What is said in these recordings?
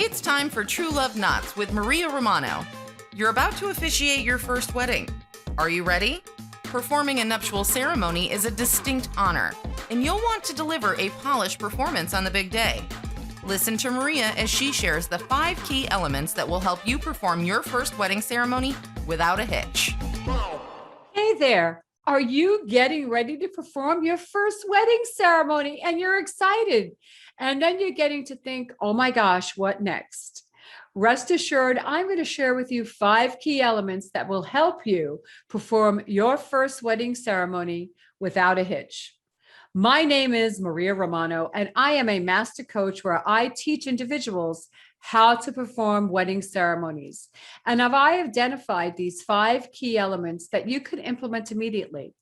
It's time for True Love Knots with Maria Romano. You're about to officiate your first wedding. Are you ready? Performing a nuptial ceremony is a distinct honor, and you'll want to deliver a polished performance on the big day. Listen to Maria as she shares the 5 key elements that will help you perform your first wedding ceremony without a hitch. Hey there. Are you getting ready to perform your first wedding ceremony and you're excited? And then you're getting to think, oh my gosh, what next? Rest assured, I'm going to share with you 5 key elements that will help you perform your first wedding ceremony without a hitch. My name is Maria Romano, and I am a master coach where I teach individuals how to perform wedding ceremonies. And I identified these 5 key elements that you can implement immediately.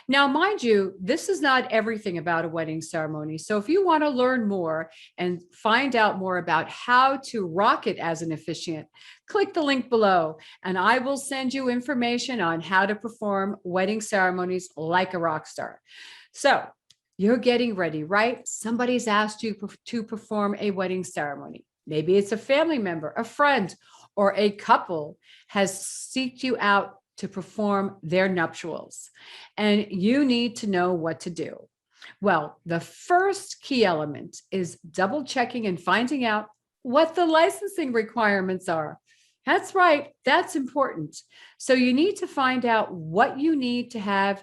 Now, mind you, this is not everything about a wedding ceremony. So if you want to learn more and find out more about how to rock it as an officiant, click the link below and I will send you information on how to perform wedding ceremonies like a rock star. So you're getting ready, right? Somebody's asked you to perform a wedding ceremony. Maybe it's a family member, a friend, or a couple has sought you out to perform their nuptials, and you need to know what to do. Well, the first key element is double checking and finding out what the licensing requirements are. That's right, that's important. So you need to find out what you need to have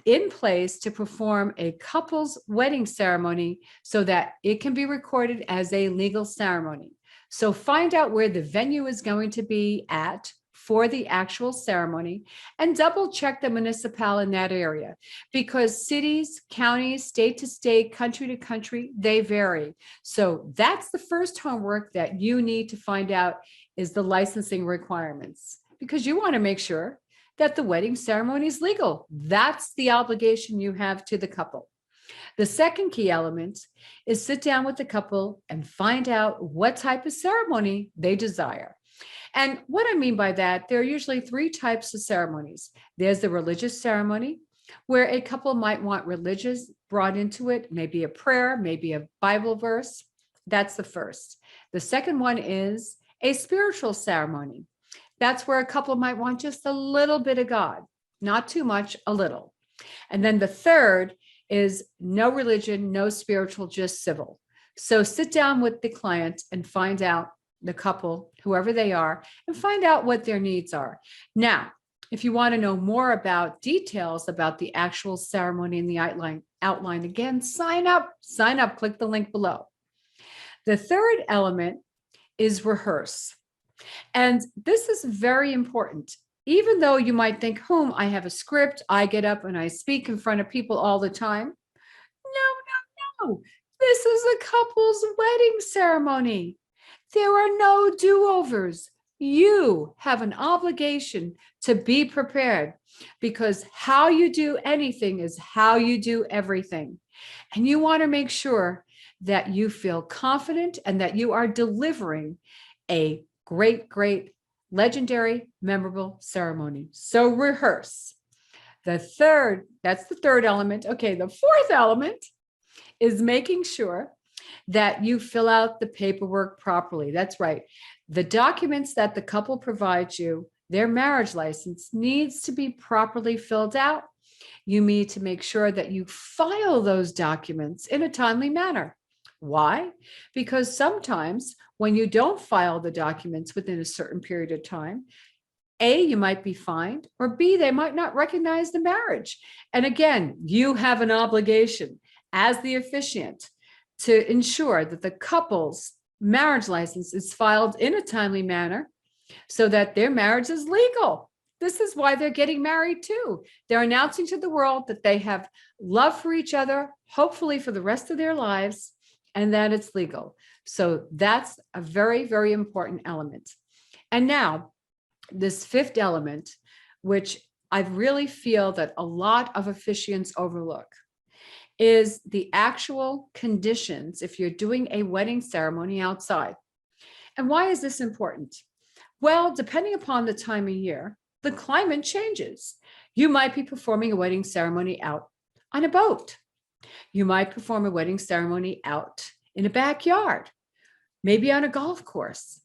in place to perform a couple's wedding ceremony so that it can be recorded as a legal ceremony. So find out where the venue is going to be at for the actual ceremony and double check the municipal in that area, because cities, counties, state to state, country to country, they vary. So that's the first homework that you need to find out is the licensing requirements, because you want to make sure that the wedding ceremony is legal. That's the obligation you have to the couple. The second key element is sit down with the couple and find out what type of ceremony they desire. And what I mean by that, there are usually 3 types of ceremonies. There's the religious ceremony, where a couple might want religious brought into it, maybe a prayer, maybe a Bible verse. That's the first. The second one is a spiritual ceremony. That's where a couple might want just a little bit of God, not too much, a little. And then the third is no religion, no spiritual, just civil. So sit down with the client and find out, the couple, whoever they are, and find out what their needs are. Now, if you want to know more about details about the actual ceremony and the outline again, sign up, click the link below. The third element is rehearse. And this is very important. Even though you might think, I have a script, I get up and I speak in front of people all the time. No. This is a couple's wedding ceremony. There are no do-overs. You have an obligation to be prepared, because how you do anything is how you do everything. And you want to make sure that you feel confident and that you are delivering a great, legendary, memorable ceremony. So rehearse. That's the third element. Okay, the fourth element is making sure that you fill out the paperwork properly. That's right. The documents that the couple provides you, their marriage license, needs to be properly filled out. You need to make sure that you file those documents in a timely manner. Why? Because sometimes when you don't file the documents within a certain period of time, A, you might be fined, or B, they might not recognize the marriage. And again, you have an obligation as the officiant to ensure that the couple's marriage license is filed in a timely manner so that their marriage is legal. This is why they're getting married too. They're announcing to the world that they have love for each other, hopefully for the rest of their lives, and that it's legal. So that's a very, very important element. And now, this fifth element, which I really feel that a lot of officiants overlook, is the actual conditions if you're doing a wedding ceremony outside. And why is this important? Well, depending upon the time of year, the climate changes. You might be performing a wedding ceremony out on a boat. You might perform a wedding ceremony out in a backyard. maybe on a golf course.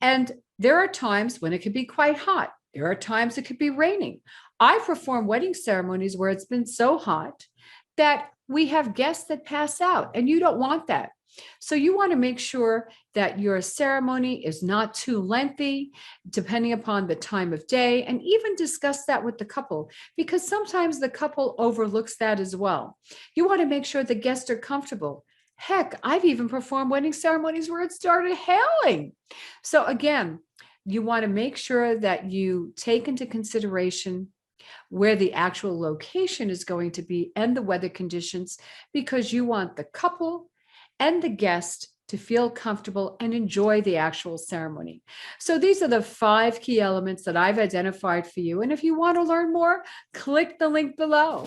And there are times when it could be quite hot. There are times it could be raining. I perform wedding ceremonies where it's been so hot that we have guests that pass out, and you don't want that. So you want to make sure that your ceremony is not too lengthy, depending upon the time of day, and even discuss that with the couple, because sometimes the couple overlooks that as well. You want to make sure the guests are comfortable. Heck, I've even performed wedding ceremonies where it started hailing. So again, you want to make sure that you take into consideration where the actual location is going to be and the weather conditions, because you want the couple and the guest to feel comfortable and enjoy the actual ceremony. So these are the 5 key elements that I've identified for you. And if you want to learn more, click the link below.